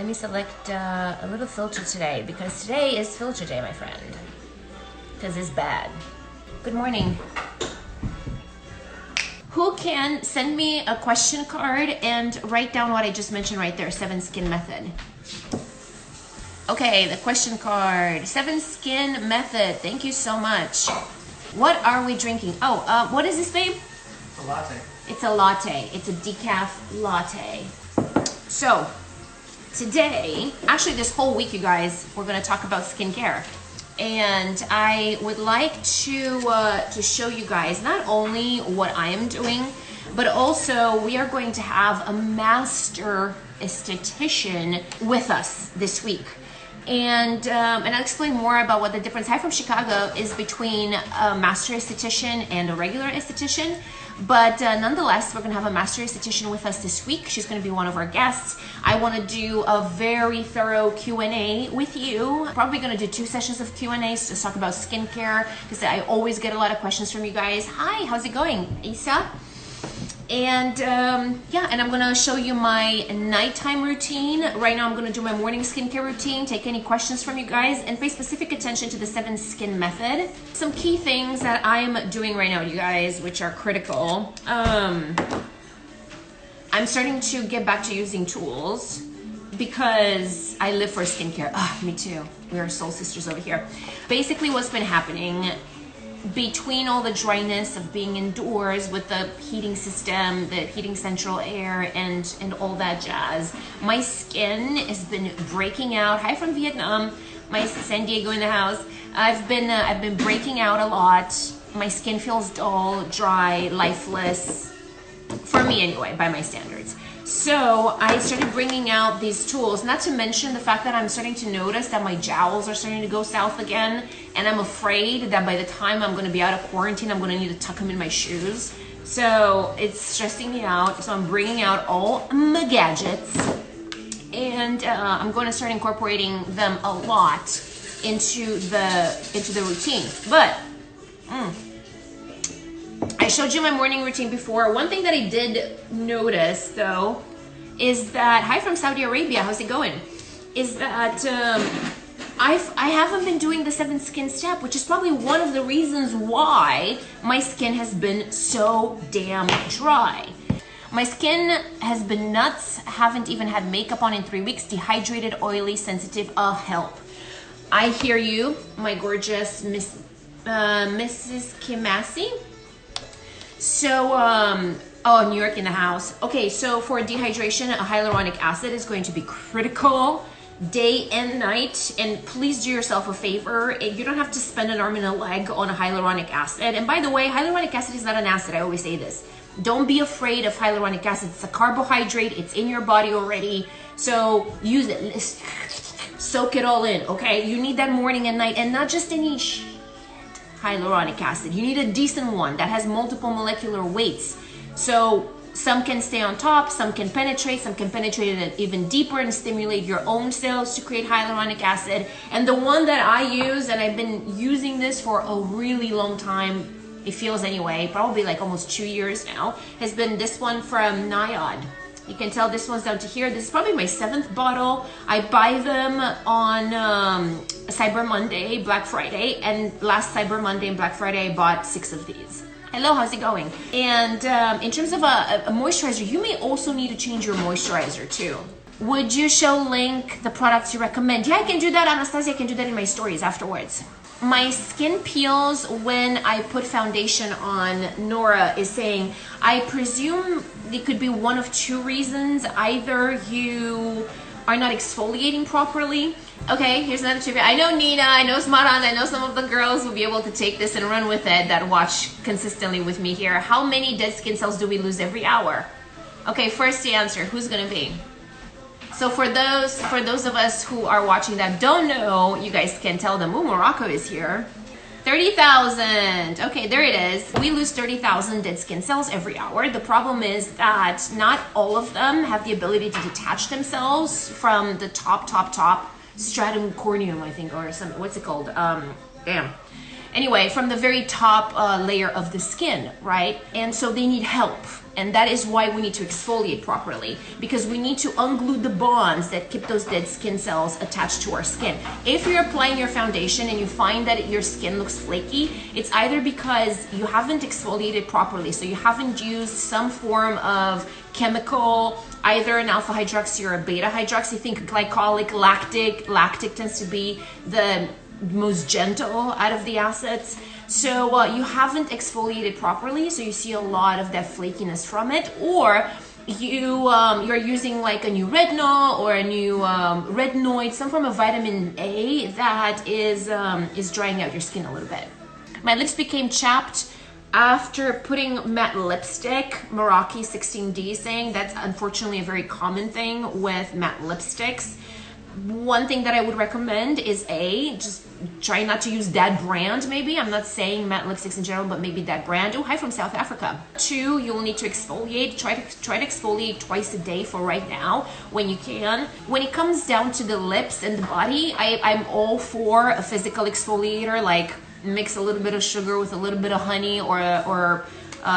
let me select a little filter today, because today is filter day, my friend. Because it's bad. Good morning. Who can send me a question card and write down what I just mentioned right there, 7 skin method? Okay, the question card, 7 skin method. Thank you so much. What are we drinking? Oh, what is this, babe? It's a latte. It's a latte. It's a decaf latte. So, today, actually this whole week, you guys, we're gonna talk about skincare. And I would like to show you guys not only what I am doing, but also we are going to have a master esthetician with us this week. And I'll explain more about what the difference, Hi from Chicago, is between a master esthetician and a regular esthetician. But nonetheless, we're gonna have a master esthetician with us this week. She's gonna be one of our guests. I wanna do a very thorough Q&A with you. Probably gonna do 2 sessions of Q&As to talk about skincare, because I always get a lot of questions from you guys. Hi, how's it going, Isa? And yeah, and I'm gonna show you my nighttime routine. Right now I'm gonna do my morning skincare routine, take any questions from you guys, and pay specific attention to the 7 skin method. Some key things that I'm doing right now, you guys, which are critical. I'm starting to get back to using tools because I live for skincare. Me too. We are soul sisters over here. Basically what's been happening between all the dryness of being indoors with the heating system, the heating central air, and all that jazz, my skin has been breaking out. Hi from Vietnam, my San Diego in the house. I've been breaking out a lot. My skin feels dull, dry, lifeless, for me anyway, by my standards. So I started bringing out these tools, not to mention the fact that I'm starting to notice that my jowls are starting to go south again, and I'm afraid that by the time I'm going to be out of quarantine, I'm going to need to tuck them in my shoes. So it's stressing me out. So I'm bringing out all my gadgets, and I'm going to start incorporating them a lot into the routine. But I showed you my morning routine before. One thing that I did notice though is that, hi from Saudi Arabia, how's it going? Is that I haven't been doing the 7 skin step, which is probably one of the reasons why my skin has been so damn dry. My skin has been nuts, haven't even had makeup on in 3 weeks, dehydrated, oily, sensitive, help. I hear you, my gorgeous Mrs. Kimasi. So, oh, New York in the house. Okay, so for dehydration, a hyaluronic acid is going to be critical day and night. And please do yourself a favor. You don't have to spend an arm and a leg on a hyaluronic acid. And by the way, hyaluronic acid is not an acid. I always say this. Don't be afraid of hyaluronic acid. It's a carbohydrate. It's in your body already. So use it. Soak it all in, okay? You need that morning and night, and not just any hyaluronic acid. You need a decent one that has multiple molecular weights. So some can stay on top, some can penetrate it even deeper and stimulate your own cells to create hyaluronic acid. And the one that I use, and I've been using this for a really long time, it feels anyway, probably like almost 2 years now, has been this one from Niod. You can tell this one's down to here. This is probably my 7th bottle. I buy them on Cyber Monday, Black Friday, and last Cyber Monday and Black Friday I bought 6 of these. Hello, how's it going? And in terms of a moisturizer, you may also need to change your moisturizer too. Would you show Link the products you recommend? Yeah, I can do that, Anastasia. I can do that in my stories afterwards. My skin peels when I put foundation on. Nora is saying, I presume it could be one of 2 reasons. Either you are not exfoliating properly. Okay, here's another trivia. I know Nina, I know Smaran, I know some of the girls will be able to take this and run with it that watch consistently with me here. How many dead skin cells do we lose every hour? Okay, first the answer, who's gonna be? So for those of us who are watching that don't know, you guys can tell them, oh, Morocco is here. 30,000. Okay, there it is. We lose 30,000 dead skin cells every hour. The problem is that not all of them have the ability to detach themselves from the top stratum corneum, I think, or some, what's it called? Anyway, from the very top layer of the skin, right? And so they need help. And that is why we need to exfoliate properly, because we need to unglue the bonds that keep those dead skin cells attached to our skin. If you're applying your foundation and you find that your skin looks flaky, it's either because you haven't exfoliated properly, so you haven't used some form of chemical, either an alpha hydroxy or a beta hydroxy. Think glycolic, lactic. Lactic tends to be the most gentle out of the acids. So you haven't exfoliated properly, so you see a lot of that flakiness from it, or you're using like a new retinol or a new retinoid, some form of vitamin A that is drying out your skin a little bit. My lips became chapped after putting matte lipstick, Meraki 16D saying that's unfortunately a very common thing with matte lipsticks. One thing that I would recommend is just try not to use that brand maybe. I'm not saying matte lipsticks in general, but maybe that brand. Oh, hi from South Africa. 2, you'll need to exfoliate. Try to exfoliate twice a day for right now when you can. When it comes down to the lips and the body, I'm all for a physical exfoliator, like mix a little bit of sugar with a little bit of honey or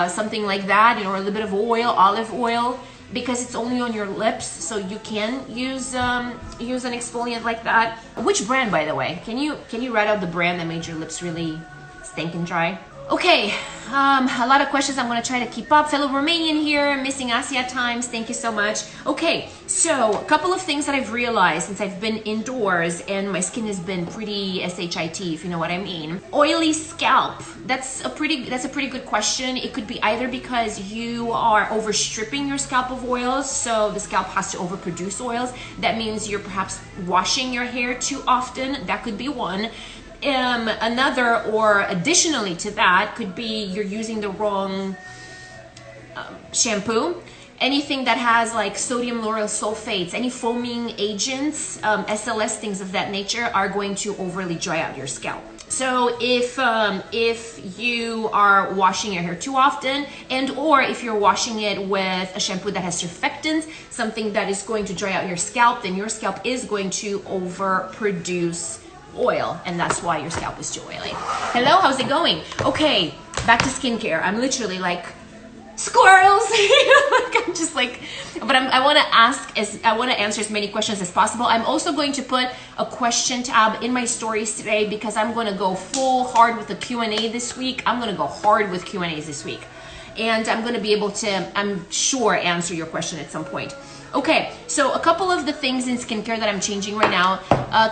something like that, or a little bit of oil, olive oil, because it's only on your lips, so you can use an exfoliant like that. Which brand, by the way? Can you write out the brand that made your lips really stinking dry? Okay, a lot of questions. I'm gonna try to keep up. Fellow Romanian here, missing Asia times. Thank you so much. Okay, so a couple of things that I've realized since I've been indoors and my skin has been pretty shit, if you know what I mean. Oily scalp. That's a pretty good question. It could be either because you are overstripping your scalp of oils, so the scalp has to overproduce oils. That means you're perhaps washing your hair too often. That could be one. Another, or additionally to that, could be you're using the wrong shampoo. Anything that has like sodium lauryl sulfates, any foaming agents, SLS, things of that nature are going to overly dry out your scalp. So if you are washing your hair too often, and or if you're washing it with a shampoo that has surfactants, something that is going to dry out your scalp, then your scalp is going to overproduce oil, and that's why your scalp is too oily. Hello, how's it going? Okay, back to skincare. I'm literally like squirrels. Like, I'm just like, but I want to answer as many questions as possible. I'm also going to put a question tab in my stories today because I'm going to go full hard with the Q&A this week. I'm going to go hard with Q&As this week, and I'm going to be able to, I'm sure, answer your question at some point. Okay, so a couple of the things in skincare that I'm changing right now.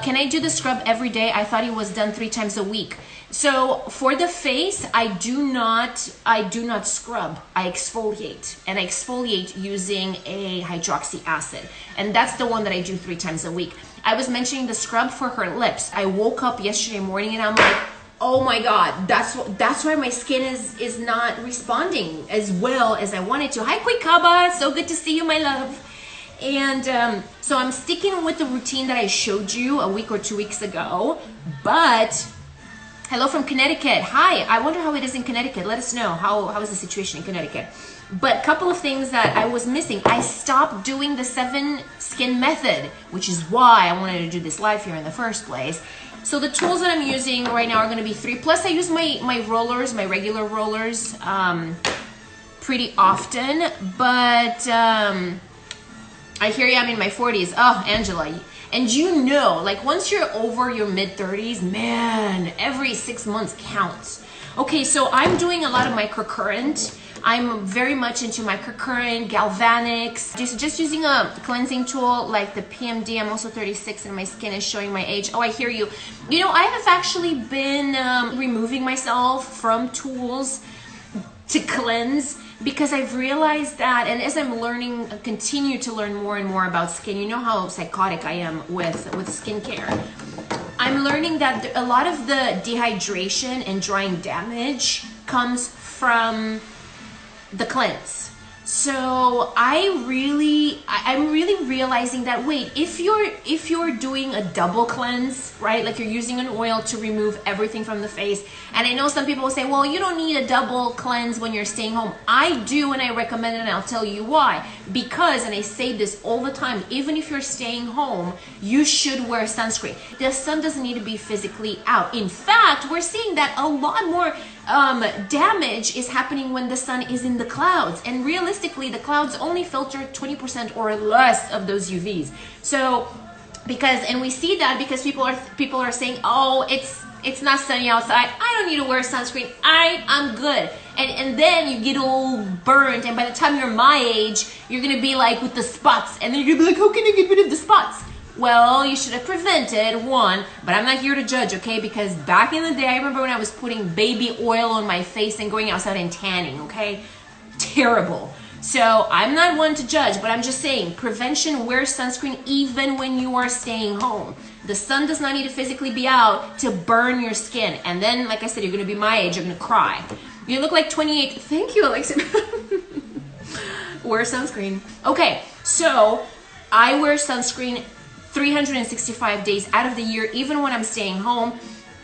Can I do the scrub every day? I thought it was done 3 times a week. So for the face, I do not scrub. I exfoliate, and I exfoliate using a hydroxy acid, and that's the one that I do 3 times a week. I was mentioning the scrub for her lips. I woke up yesterday morning and I'm like, oh my God, that's why my skin is not responding as well as I wanted to. Hi, Kwikaba, so good to see you, my love. And so I'm sticking with the routine that I showed you a week or 2 weeks ago, but hello from Connecticut. Hi, I wonder how it is in Connecticut. Let us know, how is the situation in Connecticut? But a couple of things that I was missing. I stopped doing the 7 skin method, which is why I wanted to do this live here in the first place. So the tools that I'm using right now are going to be 3. Plus I use my rollers, my regular rollers, pretty often, but I hear you, I'm in my 40s. Oh, Angela. And you know, like once you're over your mid-30s, man, every 6 months counts. Okay, so I'm doing a lot of microcurrent. I'm very much into microcurrent, galvanics, just using a cleansing tool like the PMD. I'm also 36 and my skin is showing my age. Oh, I hear you. You know, I have actually been removing myself from tools to cleanse, because I've realized that, and as I'm learning, continue to learn more and more about skin, you know how psychotic I am with skincare. I'm learning that a lot of the dehydration and drying damage comes from the cleanse. So I'm really realizing that, wait, if you're doing a double cleanse, right? Like you're using an oil to remove everything from the face. And I know some people will say, well, you don't need a double cleanse when you're staying home. I do, and I recommend it, and I'll tell you why. Because, and I say this all the time, even if you're staying home, you should wear sunscreen. The sun doesn't need to be physically out. In fact, we're seeing that a lot more damage is happening when the sun is in the clouds, and realistically the clouds only filter 20% or less of those UVs. So and we see that because people are saying, oh, it's not sunny outside, I don't need to wear sunscreen, I'm good, and then you get all burnt, and by the time you're my age, you're gonna be like with the spots, and then you're gonna be like, how can I get rid of the spots? Well, you should have prevented, one, but I'm not here to judge, okay? Because back in the day, I remember when I was putting baby oil on my face and going outside and tanning, okay? Terrible. So I'm not one to judge, but I'm just saying, prevention, wear sunscreen even when you are staying home. The sun does not need to physically be out to burn your skin. And then, like I said, you're gonna be my age, you're gonna cry. You look like 28. Thank you, Alexa. Wear sunscreen. Okay, so I wear sunscreen 365 days out of the year, even when I'm staying home.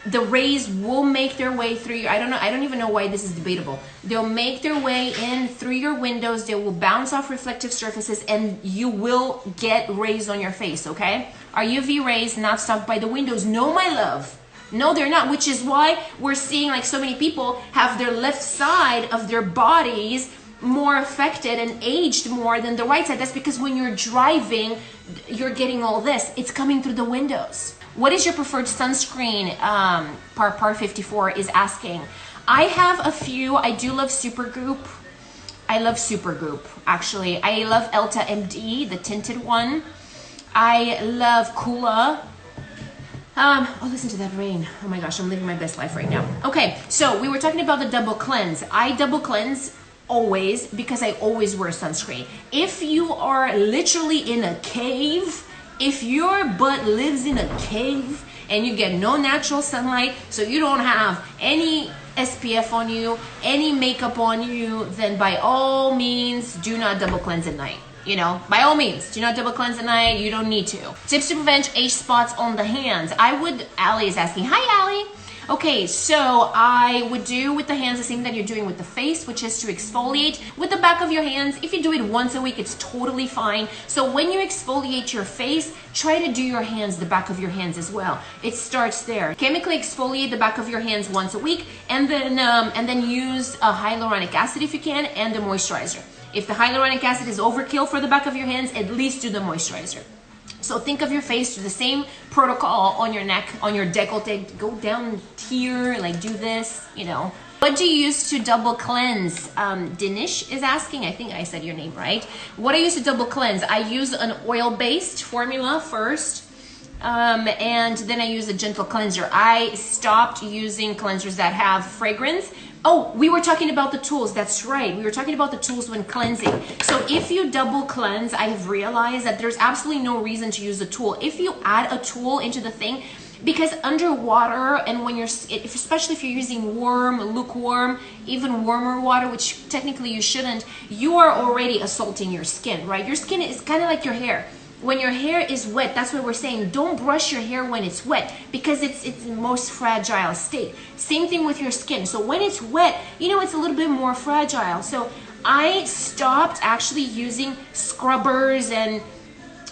The rays will make their way through I don't even know why this is debatable. They'll make their way in through your windows, they will bounce off reflective surfaces, and you will get rays on your face, okay? Are UV rays not stopped by the windows? No, my love. No, they're not, which is why we're seeing like so many people have their left side of their bodies more affected and aged more than the right side. That's because when you're driving, you're getting all this. It's coming through the windows. What is your preferred sunscreen? Par 54 is asking. I have a few. I do love Supergoop. I love Supergoop, actually. I love Elta MD, the tinted one. I love Kula. Oh, listen to that rain. Oh my gosh, I'm living my best life right now. Okay, so we were talking about the double cleanse. I double cleanse always because I always wear sunscreen. If you are literally in a cave, if your butt lives in a cave and you get no natural sunlight, so you don't have any SPF on you, any makeup on you, then by all means, do not double cleanse at night. You know, by all means, do not double cleanse at night. You don't need to. Tips to prevent age spots on the hands. Allie is asking. Hi, Allie. Okay, so I would do with the hands the same that you're doing with the face, which is to exfoliate with the back of your hands. If you do it once a week, it's totally fine. So when you exfoliate your face, try to do your hands, the back of your hands as well. It starts there. Chemically exfoliate the back of your hands once a week, and then use a hyaluronic acid if you can, and the moisturizer. If the hyaluronic acid is overkill for the back of your hands, at least do the moisturizer. So think of your face, do the same protocol on your neck, on your décolleté. Go down here, like do this, you know. What do you use to double cleanse? Dinish is asking, I think I said your name right. What I use to double cleanse? I use an oil-based formula first, and then I use a gentle cleanser. I stopped using cleansers that have fragrance. Oh, we were talking about the tools. That's right. We were talking about the tools when cleansing. So if you double cleanse, I have realized that there's absolutely no reason to use a tool. If you add a tool into the thing, because underwater, and when especially if you're using warm, lukewarm, even warmer water, which technically you shouldn't, you are already assaulting your skin, right? Your skin is kind of like your hair. When your hair is wet, that's what we're saying. Don't brush your hair when it's wet because it's the most fragile state. Same thing with your skin. So when it's wet, you know, it's a little bit more fragile. So I stopped actually using scrubbers and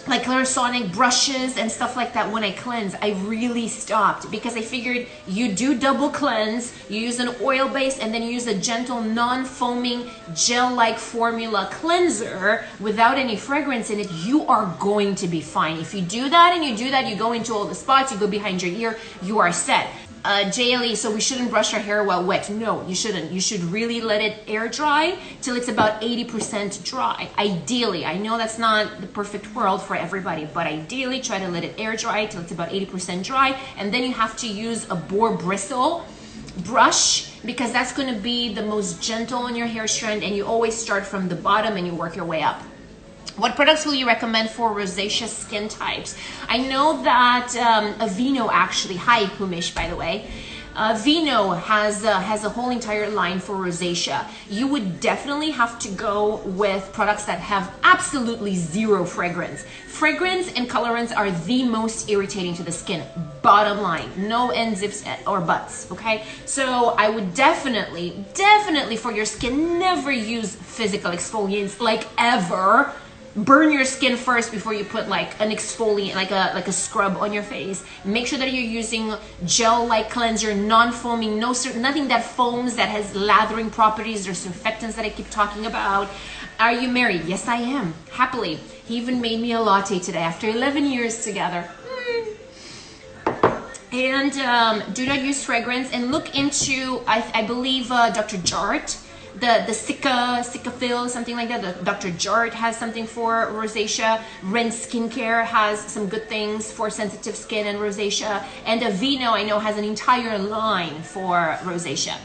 like Clarisonic brushes and stuff like that when I cleanse. I really stopped because I figured you do double cleanse, you use an oil base, and then you use a gentle non-foaming gel-like formula cleanser without any fragrance in it, you are going to be fine. If you do that and you do that, you go into all the spots, you go behind your ear, you are set. JLE, so we shouldn't brush our hair while wet. No, you shouldn't. You should really let it air dry till it's about 80% dry. Ideally, I know that's not the perfect world for everybody, but ideally try to let it air dry till it's about 80% dry, and then you have to use a boar bristle brush because that's going to be the most gentle on your hair strand, and you always start from the bottom and you work your way up. What products will you recommend for rosacea skin types? I know that Aveeno actually, hi Humish by the way, Vino has a whole entire line for rosacea. You would definitely have to go with products that have absolutely zero fragrance. Fragrance and colorants are the most irritating to the skin, bottom line. No ends, ifs, or buts, okay? So I would definitely for your skin, never use physical exfoliants, like ever. Burn your skin first before you put like an exfoliant, like a scrub on your face. Make sure that you're using gel-like cleanser, non-foaming, nothing that foams, that has lathering properties or surfactants that I keep talking about. Are you married? Yes, I am, happily. He even made me a latte today after 11 years together. And do not use fragrance, and look into, I believe Dr. Jart, the Cicafil, something like that. The Dr. Jart has something for rosacea. Ren Skincare has some good things for sensitive skin and rosacea. And Aveeno, I know, has an entire line for rosacea.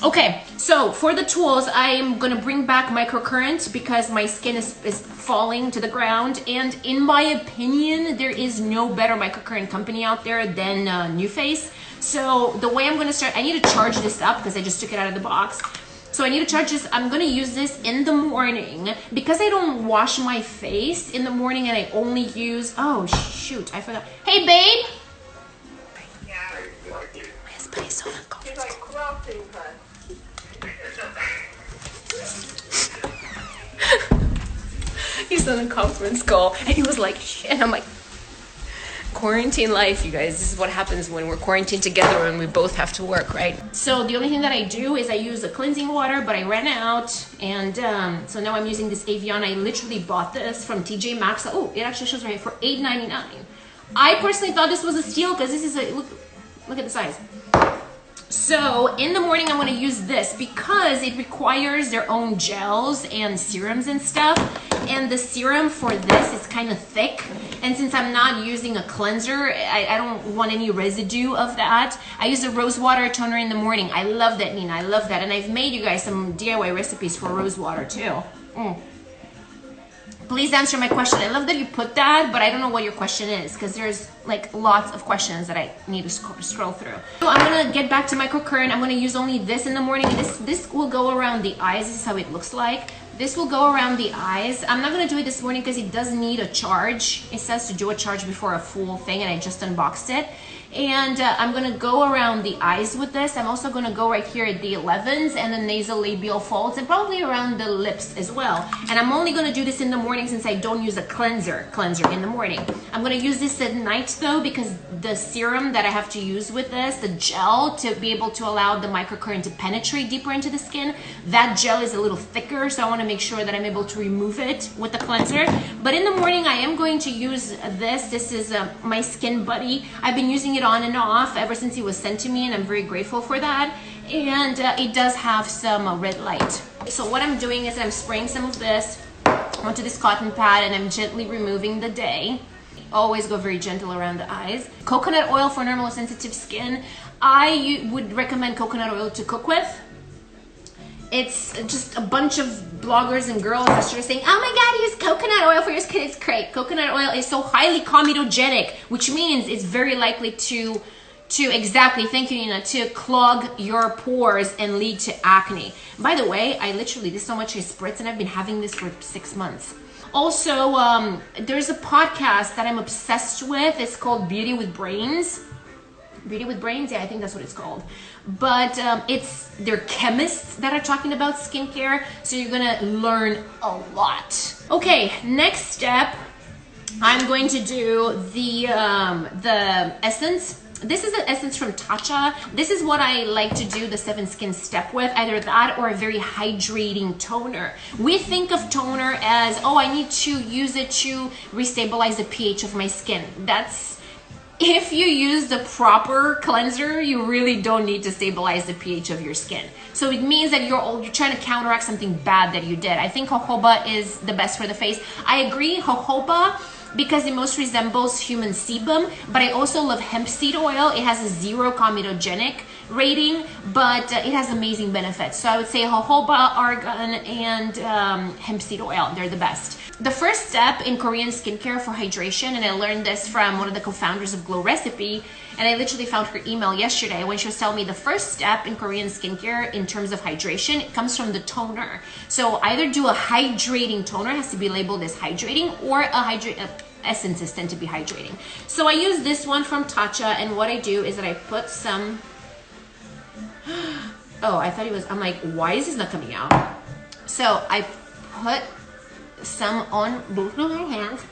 Okay, so for the tools, I'm gonna bring back Microcurrent because my skin is falling to the ground, and in my opinion, there is no better Microcurrent company out there than NuFace. So the way I'm gonna start, I need to charge this up because I just took it out of the box. So I need to charge this. I'm gonna use this in the morning because I don't wash my face in the morning, and I only use, oh shoot, I forgot. Hey babe! Yeah. My husband is so uncomfortable. She's like crossing her. He's on a conference call and he was like, shit. And I'm like, quarantine life, you guys. This is what happens when we're quarantined together and we both have to work, right? So the only thing that I do is I use a cleansing water, but I ran out, and so now I'm using this Evian. I literally bought this from TJ Maxx. Oh, it actually shows right here for $8.99. I personally thought this was a steal because this is a look at the size. So in the morning, I'm going to use this because it requires their own gels and serums and stuff. And the serum for this is kind of thick. And since I'm not using a cleanser, I don't want any residue of that. I use a rose water toner in the morning. I love that, Nina. I love that. And I've made you guys some DIY recipes for rose water too. Please answer my question. I love that you put that, but I don't know what your question is because there's like lots of questions that I need to scroll through. So I'm gonna get back to Microcurrent. I'm gonna use only this in the morning. This will go around the eyes. This is how it looks like. This will go around the eyes. I'm not gonna do it this morning because it does need a charge. It says to do a charge before a full thing, and I just unboxed it. And I'm gonna go around the eyes with this. I'm also gonna go right here at the 11s and the nasolabial folds, and probably around the lips as well. And I'm only gonna do this in the morning since I don't use a cleanser in the morning. I'm gonna use this at night though, because the serum that I have to use with this, the gel, to be able to allow the Microcurrent to penetrate deeper into the skin, that gel is a little thicker, so I wanna make sure that I'm able to remove it with the cleanser. But in the morning, I am going to use this. This is my Skin Buddy. I've been using it on and off ever since it was sent to me, and I'm very grateful for that. And it does have some red light. So what I'm doing is I'm spraying some of this onto this cotton pad, and I'm gently removing the day. Always go very gentle around the eyes. Coconut oil for normal sensitive skin. I would recommend coconut oil to cook with. It's just a bunch of bloggers and girls that started saying, oh my god, use coconut oil for your skin. It's great. Coconut oil is so highly comedogenic, which means it's very likely to exactly, thank you, Nina, to clog your pores and lead to acne. By the way, I literally, this is how much I spritz, and I've been having this for 6 months. Also, there's a podcast that I'm obsessed with. It's called Beauty with Brains. Beauty with Brains, yeah, I think that's what it's called. But they're chemists that are talking about skincare, so you're gonna learn a lot. Okay, next step, I'm going to do the essence. This is an essence from Tatcha. This is what I like to do the 7 Skin step with, either that or a very hydrating toner. We think of toner as, oh, I need to use it to restabilize the pH of my skin. If you use the proper cleanser, you really don't need to stabilize the pH of your skin. So it means that you're trying to counteract something bad that you did. I think jojoba is the best for the face. I agree, jojoba, because it most resembles human sebum, but I also love hemp seed oil. It has a 0 comedogenic rating, but it has amazing benefits. So I would say jojoba, argan, and hemp seed oil. They're the best. The first step in Korean skincare for hydration, and I learned this from one of the co-founders of Glow Recipe, And I literally found her email yesterday when she was telling me the first step in Korean skincare in terms of hydration, it comes from the toner. So either do a hydrating toner, has to be labeled as hydrating, or essences tend to be hydrating. So I use this one from Tatcha, and what I do is that I put some, oh, I thought it was, I'm like, why is this not coming out? So I put some on both of my hands,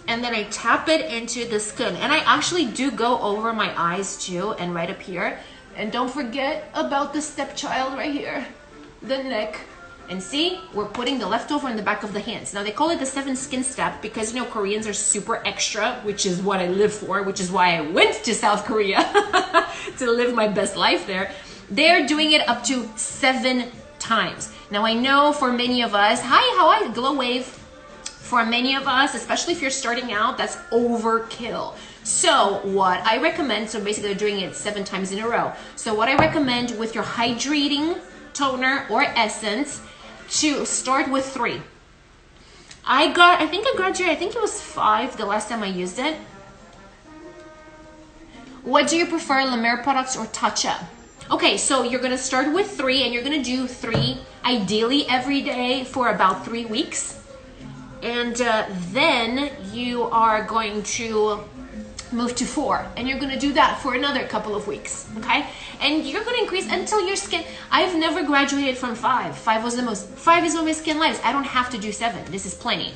and then I tap it into the skin. And I actually do go over my eyes too, and right up here. And don't forget about the stepchild right here, the neck. And see, we're putting the leftover in the back of the hands. Now they call it the 7 skin step because, you know, Koreans are super extra, which is what I live for, which is why I went to South Korea to live my best life there. They're doing it up to 7 times. Now I know for many of us, hi, how are you? Glow wave. For many of us, especially if you're starting out, that's overkill. So what I recommend, so basically they're doing it 7 times in a row. So what I recommend with your hydrating toner or essence, to start with 3. I think it was 5 the last time I used it. What do you prefer, La Mer products or Tatcha? Okay, so you're gonna start with 3, and you're gonna do 3 ideally every day for about 3 weeks. And then you are going to move to 4, and you're going to do that for another couple of weeks, okay? And you're going to increase until your skin, I've never graduated from 5. 5 was the most, 5 is when my skin lives. I don't have to do 7. This is plenty.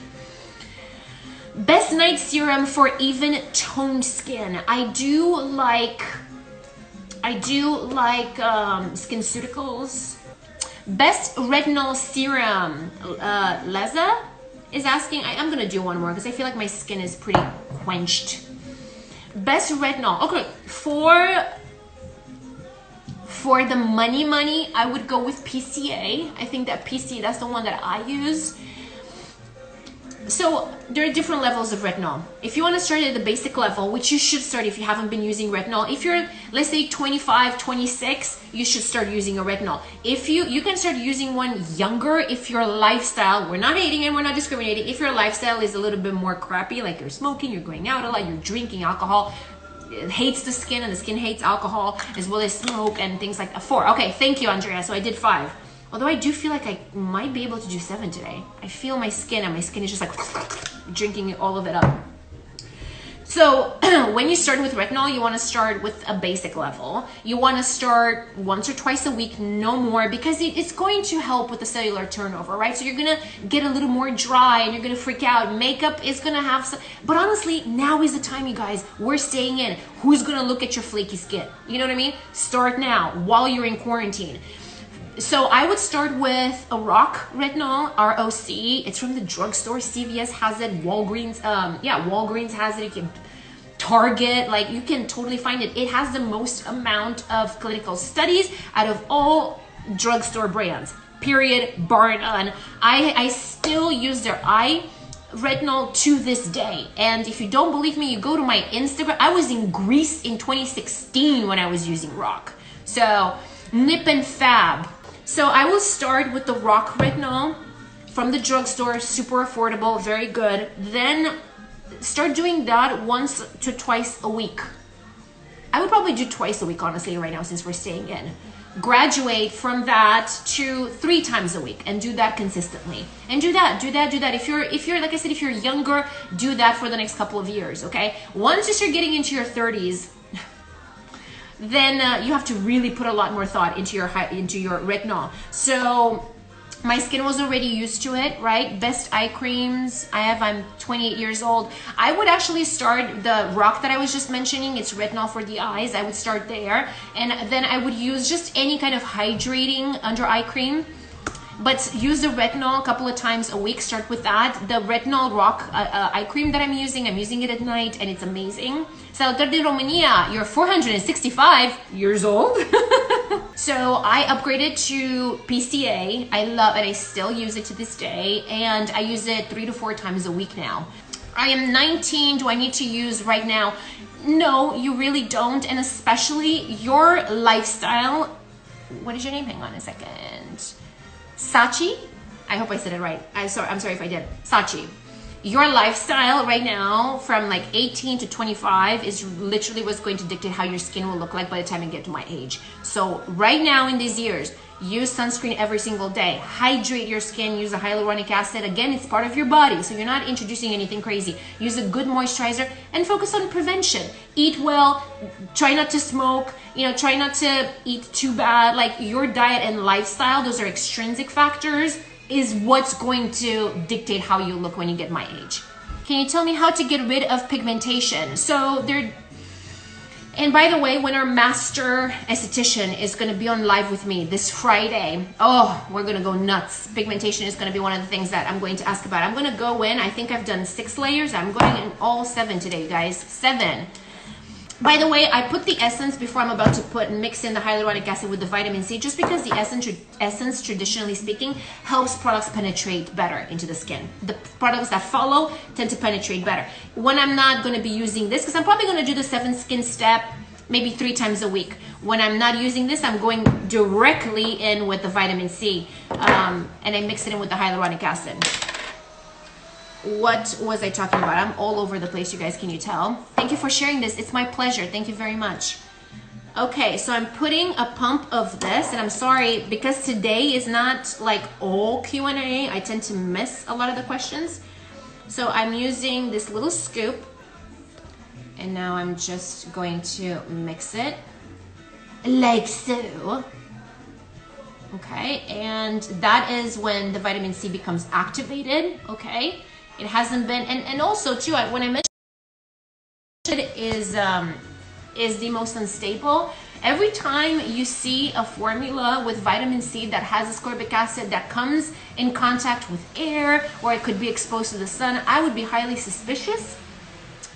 Best night serum for even toned skin. I do like SkinCeuticals. Best retinol serum. Leza is asking, I'm gonna do one more because I feel like my skin is pretty quenched. Best retinol. Okay, for the money, I would go with PCA. I think that PCA, that's the one that I use. So there are different levels of retinol. If you want to start at the basic level, which you should start if you haven't been using retinol, if you're, let's say 25, 26, you should start using a retinol. If you can start using one younger if your lifestyle, we're not hating and we're not discriminating, if your lifestyle is a little bit more crappy, like you're smoking, you're going out a lot, you're drinking alcohol, it hates the skin and the skin hates alcohol, as well as smoke and things like that. 4. Okay, thank you, Andrea. So I did 5. Although I do feel like I might be able to do 7 today. I feel my skin, and my skin is just like drinking all of it up. So when you start with retinol, you want to start with a basic level. You want to start once or twice a week, no more, because it's going to help with the cellular turnover, right? So you're going to get a little more dry and you're going to freak out. Makeup is going to have some, but honestly, now is the time, you guys. We're staying in. Who's going to look at your flaky skin? You know what I mean? Start now while you're in quarantine. So I would start with a ROC retinol, R-O-C. It's from the drugstore. CVS has it. Walgreens, Walgreens has it. You can Target, like you can totally find it. It has the most amount of clinical studies out of all drugstore brands. Period, bar none. I still use their eye retinol to this day. And if you don't believe me, you go to my Instagram. I was in Greece in 2016 when I was using ROC. So Nip and Fab. So I will start with the ROC retinol from the drugstore, super affordable, very good. Then start doing that once to twice a week. I would probably do twice a week, honestly, right now, since we're staying in. Graduate from that to 3 times a week and do that consistently. And do that. If you're, like I said, if you're younger, do that for the next couple of years, okay? Once you start getting into your 30s, then you have to really put a lot more thought into your retinol. So my skin was already used to it, right? Best eye creams. I'm 28 years old. I would actually start the ROC that I was just mentioning. It's retinol for the eyes. I would start there. And then I would use just any kind of hydrating under eye cream. But use the retinol a couple of times a week. Start with that. The retinol ROC eye cream that I'm using it at night, and it's amazing. Salutare de Romania, you're 465 years old. So I upgraded to PCA. I love it. I still use it to this day, and I use it 3 to 4 times a week now. I am 19. Do I need to use right now? No, you really don't. And especially your lifestyle. What is your name? Hang on a second. Sachi, I hope I said it right. I'm sorry if I did. Sachi. your lifestyle right now from like 18 to 25 is literally what's going to dictate how your skin will look like by the time you get to my age. So right now in these years, use sunscreen every single day. Hydrate your skin, use a hyaluronic acid. Again, it's part of your body, so you're not introducing anything crazy. Use a good moisturizer and focus on prevention. Eat well, try not to smoke, try not to eat too bad. Like your diet and lifestyle, those are extrinsic factors, is what's going to dictate how you look when you get my age. Can you tell me how to get rid of pigmentation? And by the way, when our master esthetician is going to be on live with me this Friday, we're going to go nuts. Pigmentation is going to be one of the things that I'm going to ask about. I'm going to go in, I think I've done 6 layers. I'm going in all 7 today, guys. 7. By the way, I put the essence before I'm about to mix in the hyaluronic acid with the vitamin C, just because the essence, traditionally speaking, helps products penetrate better into the skin. The products that follow tend to penetrate better. When I'm not going to be using this, because I'm probably going to do the 7 skin step maybe 3 times a week. When I'm not using this, I'm going directly in with the vitamin C, and I mix it in with the hyaluronic acid. What was I talking about? I'm all over the place, you guys. Can you tell? Thank you for sharing this. It's my pleasure. Thank you very much. Okay, so I'm putting a pump of this, and I'm sorry because today is not like all Q&A. I tend to miss a lot of the questions. So I'm using this little scoop, and now I'm just going to mix it like so. Okay, and that is when the vitamin C becomes activated. Okay. It hasn't been, and also too, when I mentioned it is the most unstable. Every time you see a formula with vitamin C that has ascorbic acid that comes in contact with air, or it could be exposed to the sun, I would be highly suspicious,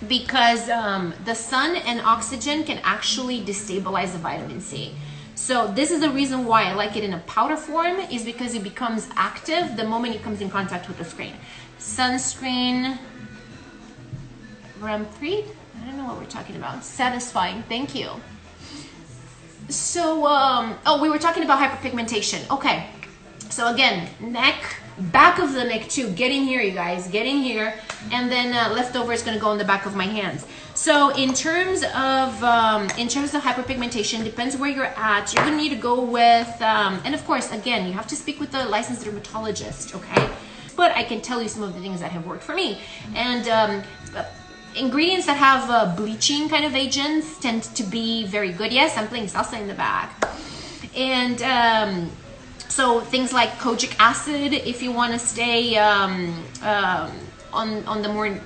because the sun and oxygen can actually destabilize the vitamin C. So this is the reason why I like it in a powder form, is because it becomes active the moment it comes in contact with the screen. Sunscreen, Rampreet? I don't know what we're talking about. Satisfying, thank you. So, we were talking about hyperpigmentation. Okay, so again, neck, back of the neck too. Get in here, you guys, get in here. And then leftover is gonna go on the back of my hands. So in terms of hyperpigmentation, depends where you're at. You're gonna need to go with, and of course, again, you have to speak with a licensed dermatologist, okay? But I can tell you some of the things that have worked for me. And ingredients that have bleaching kind of agents tend to be very good. Yes, I'm playing salsa in the back. And so things like kojic acid, if you want to stay on the more,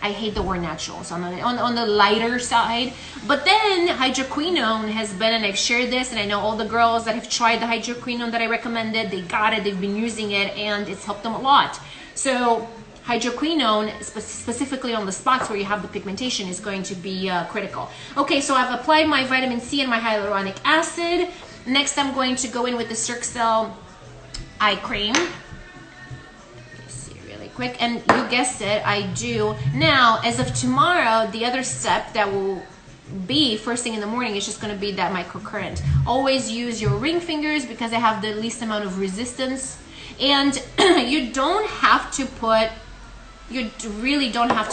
I hate the word natural, so on the lighter side. But then hydroquinone has been, and I've shared this, and I know all the girls that have tried the hydroquinone that I recommended, they got it, they've been using it, and it's helped them a lot. So hydroquinone, specifically on the spots where you have the pigmentation, is going to be critical. Okay, so I've applied my vitamin C and my hyaluronic acid. Next, I'm going to go in with the Circel eye cream. Quick, and you guessed it, I do. Now, as of tomorrow, the other step that will be first thing in the morning is just going to be that microcurrent. Always use your ring fingers because they have the least amount of resistance, and you really don't have to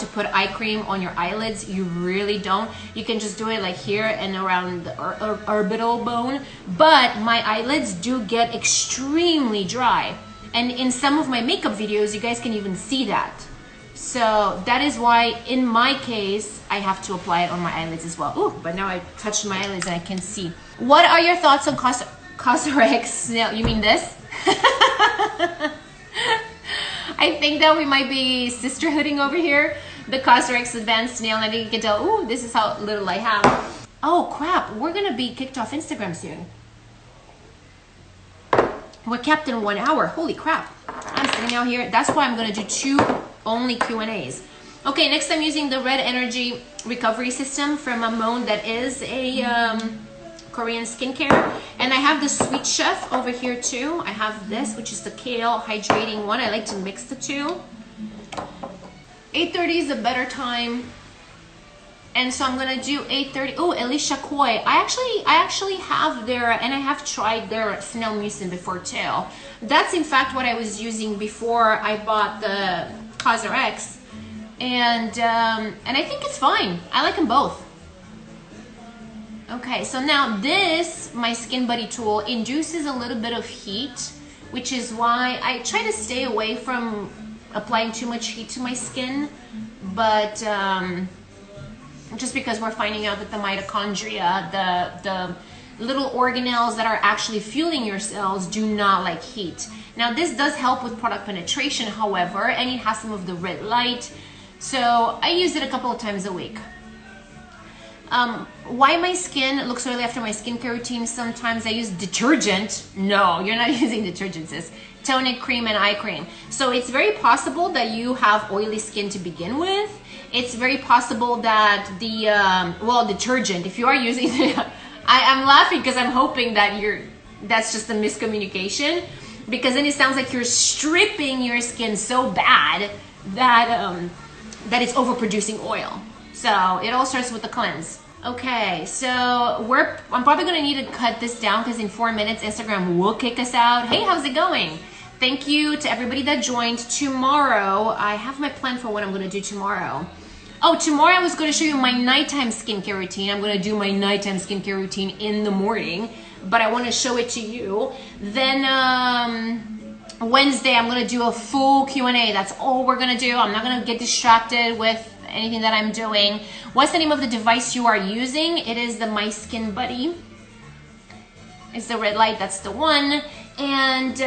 put eye cream on your eyelids. You really don't. You can just do it like here and around the orbital bone, but my eyelids do get extremely dry. And in some of my makeup videos, you guys can even see that. So that is why, in my case, I have to apply it on my eyelids as well. Ooh, but now I touched my eyelids and I can see. What are your thoughts on Cosrx? No, you mean this? I think that we might be sisterhooding over here. The Cosrx Advanced Nail, and I think you can tell, ooh, this is how little I have. Oh crap, we're gonna be kicked off Instagram soon. We're capped in 1 hour. Holy crap. I'm sitting out here. That's why I'm going to do 2 only Q&As. Okay, next I'm using the Red Energy Recovery System from Amon, that is a Korean skincare. And I have the Sweet Chef over here too. I have this, which is the Kale Hydrating one. I like to mix the two. 8:30 is a better time. And so I'm gonna do 8:30. Oh, Alicia Coy. I actually have their, and I have tried their snail mucin before too. That's in fact what I was using before I bought the CosRX, and I think it's fine. I like them both. Okay, so now this, my Skin Buddy tool, induces a little bit of heat, which is why I try to stay away from applying too much heat to my skin, but just because we're finding out that the mitochondria, the little organelles that are actually fueling your cells, do not like heat. Now this does help with product penetration, however, and it has some of the red light, so I use it a couple of times a week. Why my skin looks oily after my skincare routine? Sometimes I use detergent. No, you're not using detergent, sis. Tonic cream and eye cream. So it's very possible that you have oily skin to begin with. It's very possible that the, detergent, if you are using it, I'm laughing because I'm hoping that that's just a miscommunication, because then it sounds like you're stripping your skin so bad that, that it's overproducing oil. So it all starts with the cleanse. Okay, so I'm probably gonna need to cut this down because in 4 minutes Instagram will kick us out. Hey, how's it going? Thank you to everybody that joined. Tomorrow, I have my plan for what I'm gonna do tomorrow. Oh, tomorrow I was gonna show you my nighttime skincare routine. I'm gonna do my nighttime skincare routine in the morning, but I wanna show it to you. Then Wednesday, I'm gonna do a full Q&A. That's all we're gonna do. I'm not gonna get distracted with anything that I'm doing. What's the name of the device you are using? It is the My Skin Buddy. It's the red light, that's the one. And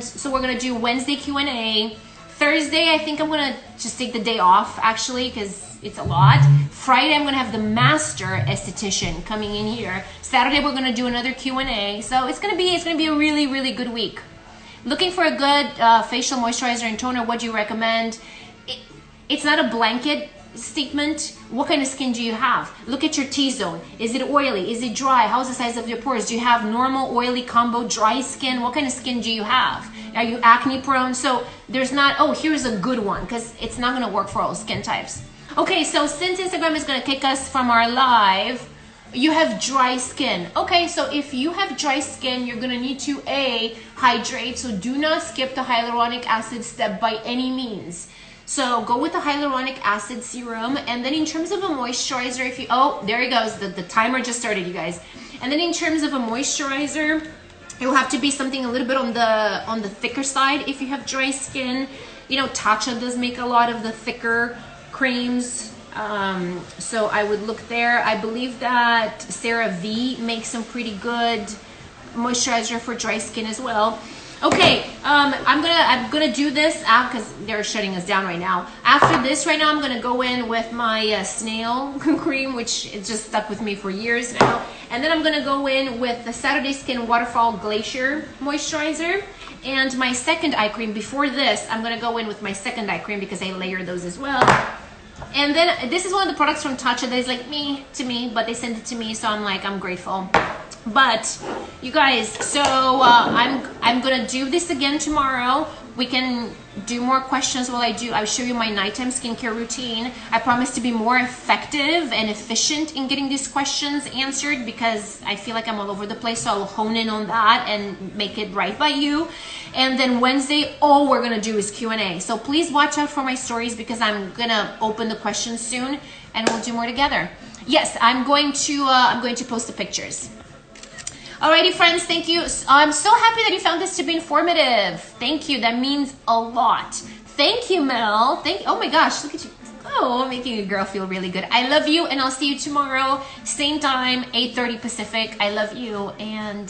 so we're gonna do Wednesday Q&A. Thursday, I think I'm gonna just take the day off actually, because it's a lot. Friday, I'm gonna have the master esthetician coming in here. Saturday, we're gonna do another Q&A. So it's gonna be a really, really good week. Looking for a good facial moisturizer and toner, what do you recommend? It's not a blanket statement. What kind of skin do you have? Look at your T-zone. Is it oily? Is it dry? How's the size of your pores? Do you have normal, oily, combo, dry skin? What kind of skin do you have? Are you acne prone? So there's not, oh, here's a good one, because it's not gonna work for all skin types. Okay, so since Instagram is gonna kick us from our live, you have dry skin. Okay, so if you have dry skin, you're gonna need to hydrate. So do not skip the hyaluronic acid step by any means. So go with the hyaluronic acid serum, and then in terms of a moisturizer, if you, oh, there it goes, the timer just started, you guys. And then in terms of a moisturizer, it will have to be something a little bit on the thicker side if you have dry skin. You know, Tatcha does make a lot of the thicker creams, so I would look there. I believe that CeraVe makes some pretty good moisturizer for dry skin as well. Okay, I'm gonna do this because they're shutting us down right now. After this, right now, I'm gonna go in with my snail cream, which is just stuck with me for years now, and then I'm gonna go in with the Saturday Skin Waterfall Glacier moisturizer and my second eye cream. Before this, I'm gonna go in with my second eye cream because I layer those as well. And then this is one of the products from Tatcha that is like to me, but they sent it to me, so I'm grateful. But you guys, so I'm gonna do this again tomorrow. We can do more questions while I show you my nighttime skincare routine. I promise to be more effective and efficient in getting these questions answered, because I feel like I'm all over the place, so I'll hone in on that and make it right by you. And then Wednesday, all we're gonna do is Q&A. So please watch out for my stories, because I'm gonna open the questions soon and we'll do more together. Yes, I'm going to post the pictures. Alrighty, friends, thank you. I'm so happy that you found this to be informative. Thank you. That means a lot. Thank you, Mel. Oh my gosh, look at you. Oh, making a girl feel really good. I love you, and I'll see you tomorrow, same time, 8:30 Pacific. I love you, and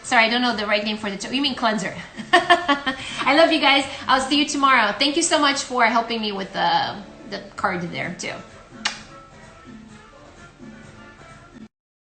sorry, I don't know the right name for the you mean cleanser. I love you guys. I'll see you tomorrow. Thank you so much for helping me with the card there too.